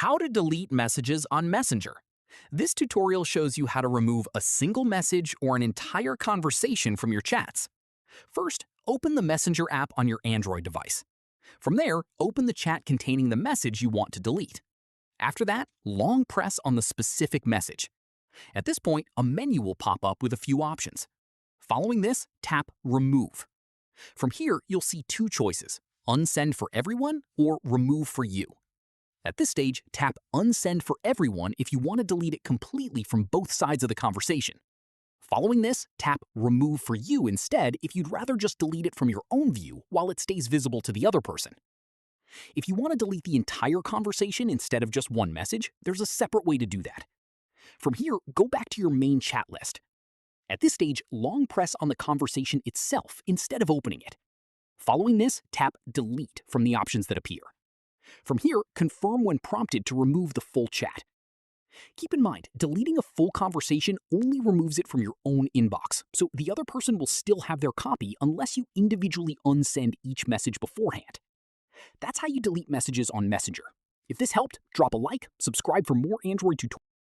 How to delete messages on Messenger. This tutorial shows you how to remove a single message or an entire conversation from your chats. First, open the Messenger app on your Android device. From there, open the chat containing the message you want to delete. After that, long press on the specific message. At this point, a menu will pop up with a few options. Following this, tap Remove. From here, you'll see two choices: unsend for everyone or remove for you. At this stage, tap Unsend for everyone if you want to delete it completely from both sides of the conversation. Following this, tap Remove for you instead if you'd rather just delete it from your own view while it stays visible to the other person. If you want to delete the entire conversation instead of just one message, there's a separate way to do that. From here, go back to your main chat list. At this stage, long press on the conversation itself instead of opening it. Following this, tap Delete from the options that appear. From here, confirm when prompted to remove the full chat. Keep in mind, deleting a full conversation only removes it from your own inbox, so the other person will still have their copy unless you individually unsend each message beforehand. That's how you delete messages on Messenger. If this helped, drop a like, subscribe for more Android tutorials.